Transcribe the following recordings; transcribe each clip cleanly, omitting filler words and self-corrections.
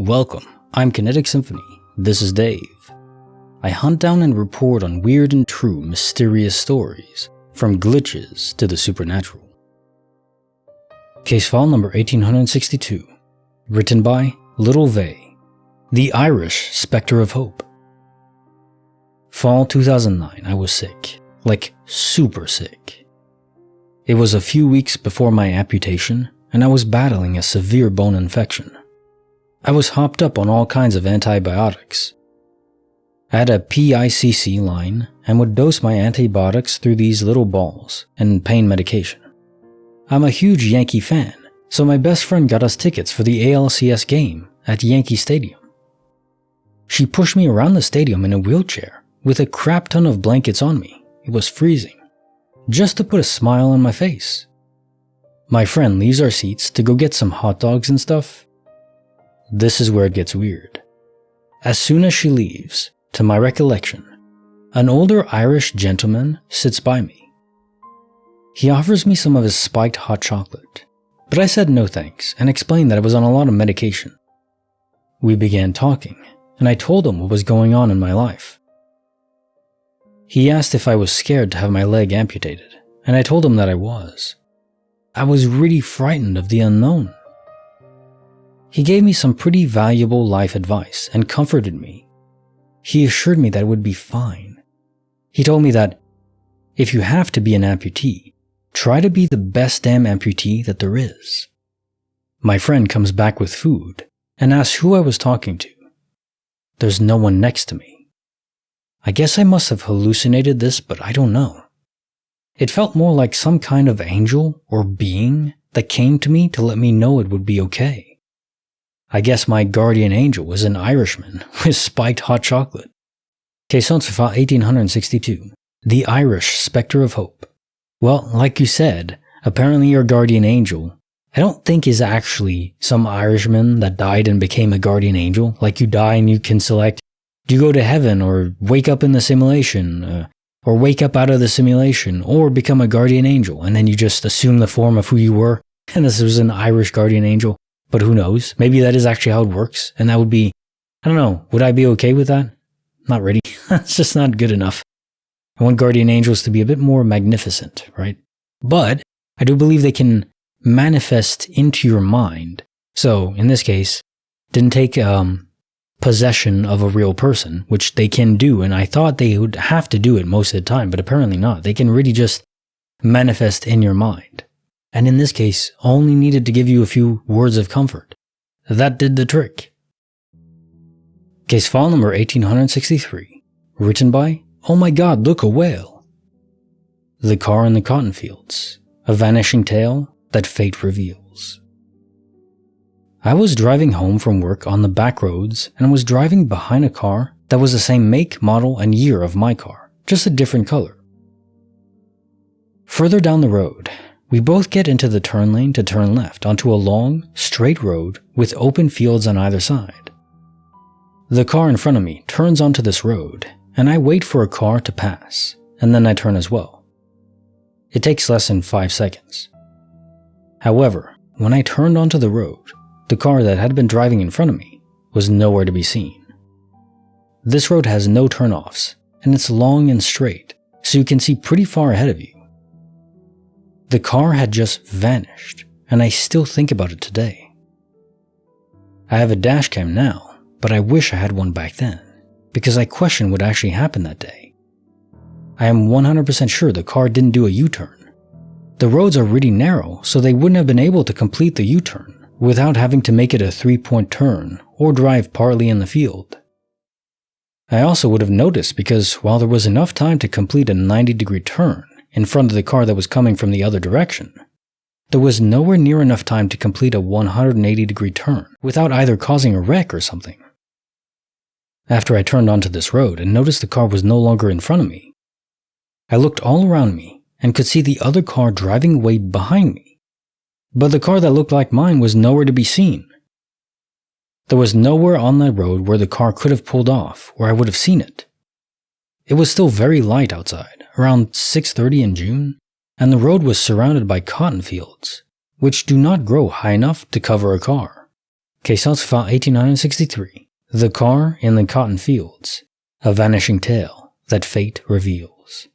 Welcome, I'm Kinetic Symphony. This is Dave. I hunt down and report on weird and true mysterious stories, from glitches to the supernatural. Case file number 1862, written by littlevai, the Irish Specter of Hope. Fall 2009, I was sick, like super sick. It was a few weeks before my amputation, and I was battling a severe bone infection. I was hopped up on all kinds of antibiotics. I had a PICC line and would dose my antibiotics through these little balls and pain medication. I'm a huge Yankee fan, so my best friend got us tickets for the ALCS game at Yankee Stadium. She pushed me around the stadium in a wheelchair with a crap ton of blankets on me. It was freezing, just to put a smile on my face. My friend leaves our seats to go get some hot dogs and stuff. This is where it gets weird. As soon as she leaves, to my recollection, an older Irish gentleman sits by me. He offers me some of his spiked hot chocolate, but I said no thanks and explained that I was on a lot of medication. We began talking, and I told him what was going on in my life. He asked if I was scared to have my leg amputated, and I told him that I was. I was really frightened of the unknown. He gave me some pretty valuable life advice and comforted me. He assured me that it would be fine. He told me that if you have to be an amputee, try to be the best damn amputee that there is. My friend comes back with food and asks who I was talking to. There's no one next to me. I guess I must have hallucinated this, but I don't know. It felt more like some kind of angel or being that came to me to let me know it would be okay. I guess my guardian angel was an Irishman with spiked hot chocolate. Case file 1862, the Irish Specter of Hope. Well, like you said, apparently your guardian angel, I don't think is actually some Irishman that died and became a guardian angel. Like you die and you can select, do you go to heaven or wake up in the simulation, or wake up out of the simulation, or become a guardian angel, and then you just assume the form of who you were, and this was an Irish guardian angel. But who knows? Maybe that is actually how it works, and that would be, I don't know, would I be okay with that? Not really. It's just not good enough. I want guardian angels to be a bit more magnificent, right? But I do believe they can manifest into your mind. So, in this case, didn't take possession of a real person, which they can do, and I thought they would have to do it most of the time, but apparently not. They can really just manifest in your mind. And in this case, only needed to give you a few words of comfort. That did the trick. Case file number 1863, written by, oh my god, look, a whale. The car in the cotton fields, a vanishing tale that fate reveals. I was driving home from work on the back roads and was driving behind a car that was the same make, model, and year of my car, just a different color. Further down the road, we both get into the turn lane to turn left onto a long, straight road with open fields on either side. The car in front of me turns onto this road, and I wait for a car to pass, and then I turn as well. It takes less than 5 seconds. However, when I turned onto the road, the car that had been driving in front of me was nowhere to be seen. This road has no turnoffs, and it's long and straight, so you can see pretty far ahead of you. The car had just vanished, and I still think about it today. I have a dashcam now, but I wish I had one back then, because I question what actually happened that day. I am 100% sure the car didn't do a U-turn. The roads are really narrow, so they wouldn't have been able to complete the U-turn without having to make it a 3-point turn or drive partly in the field. I also would have noticed because while there was enough time to complete a 90-degree turn in front of the car that was coming from the other direction, there was nowhere near enough time to complete a 180-degree turn without either causing a wreck or something. After I turned onto this road and noticed the car was no longer in front of me, I looked all around me and could see the other car driving away behind me. But the car that looked like mine was nowhere to be seen. There was nowhere on that road where the car could have pulled off where I would have seen it. It was still very light outside, around 6:30 in June, and the road was surrounded by cotton fields, which do not grow high enough to cover a car. Case also file 1863. The Car in the Cotton Fields. A vanishing tale that fate reveals.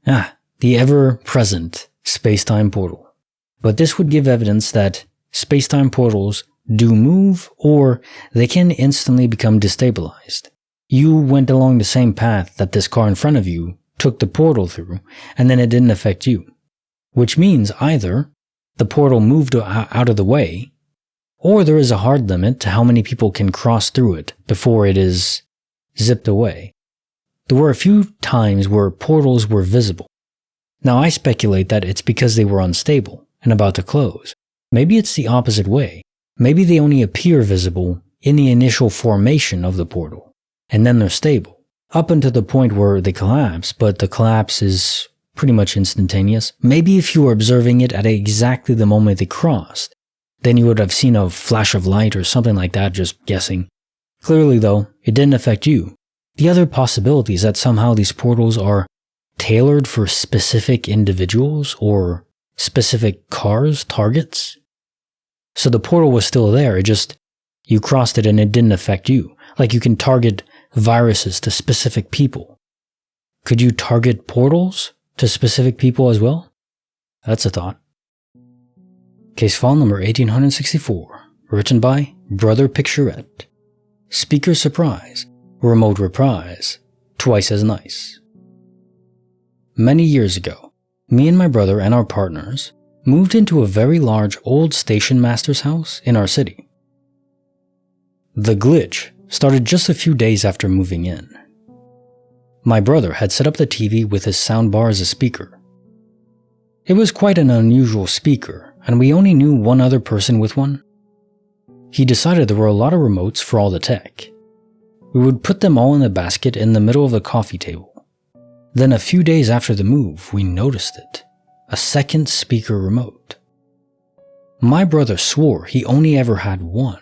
The ever-present space-time portal. But this would give evidence that space-time portals do move, or they can instantly become destabilized. You went along the same path that this car in front of you took the portal through, and then it didn't affect you. Which means either the portal moved out of the way, or there is a hard limit to how many people can cross through it before it is zipped away. There were a few times where portals were visible. Now I speculate that it's because they were unstable and about to close. Maybe it's the opposite way. Maybe they only appear visible in the initial formation of the portal, and then they're stable, up until the point where they collapse, but the collapse is pretty much instantaneous. Maybe if you were observing it at exactly the moment they crossed, then you would have seen a flash of light or something like that, just guessing. Clearly though, it didn't affect you. The other possibility is that somehow these portals are tailored for specific individuals or specific cars, targets. So the portal was still there, you crossed it and it didn't affect you. Like you can target viruses to specific people. Could you target portals to specific people as well? That's a thought. Case file number 1864, written by BrotherPicturette. Speaker surprise, remote reprise, twice as nice. Many years ago, me and my brother and our partners moved into a very large old station master's house in our city. The glitch started just a few days after moving in. My brother had set up the TV with his soundbar as a speaker. It was quite an unusual speaker, and we only knew one other person with one. He decided there were a lot of remotes for all the tech. We would put them all in a basket in the middle of the coffee table. Then a few days after the move, we noticed it. A second speaker remote. My brother swore he only ever had one.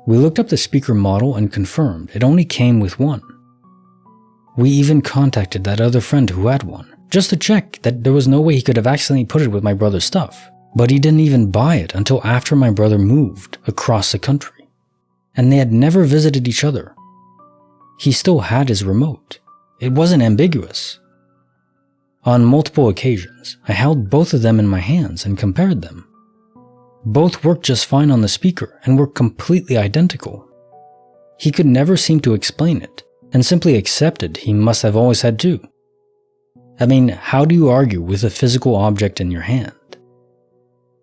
We looked up the speaker model and confirmed it only came with one. We even contacted that other friend who had one, just to check that there was no way he could have accidentally put it with my brother's stuff. But he didn't even buy it until after my brother moved across the country. And they had never visited each other. He still had his remote. It wasn't ambiguous. On multiple occasions, I held both of them in my hands and compared them. Both worked just fine on the speaker and were completely identical. He could never seem to explain it, and simply accepted he must have always had two. I mean, how do you argue with a physical object in your hand?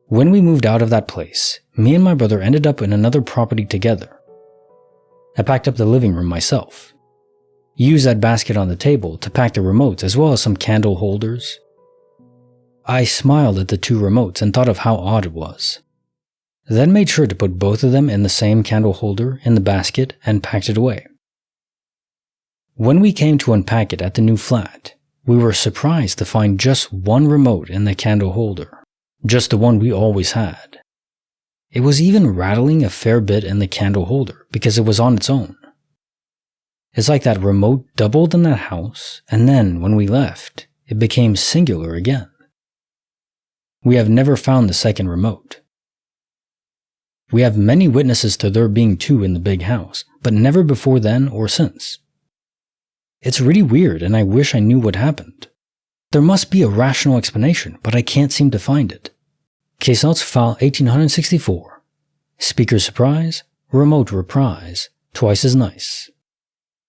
When we moved out of that place, me and my brother ended up in another property together. I packed up the living room myself. Used that basket on the table to pack the remotes as well as some candle holders. I smiled at the two remotes and thought of how odd it was. Then made sure to put both of them in the same candle holder in the basket and packed it away. When we came to unpack it at the new flat, we were surprised to find just one remote in the candle holder, just the one we always had. It was even rattling a fair bit in the candle holder because it was on its own. It's like that remote doubled in that house, and then when we left, it became singular again. We have never found the second remote. We have many witnesses to there being two in the big house, but never before then or since. It's really weird, and I wish I knew what happened. There must be a rational explanation, but I can't seem to find it. Case notes file 1864. Speaker surprise, remote reprise, twice as nice.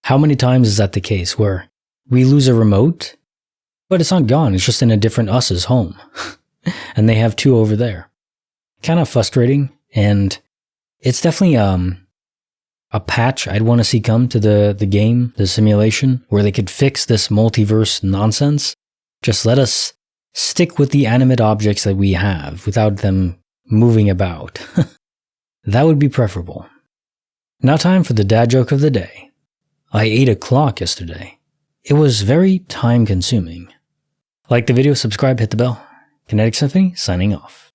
How many times is that the case where we lose a remote, but it's not gone, it's just in a different us's home, and they have two over there. Kind of frustrating, and it's definitely a patch I'd want to see come to the game, the simulation, where they could fix this multiverse nonsense. Just let us stick with the animate objects that we have without them moving about. That would be preferable. Now time for the dad joke of the day. I ate a clock yesterday. It was very time consuming. Like the video, subscribe, hit the bell. Kinetic Symphony, signing off.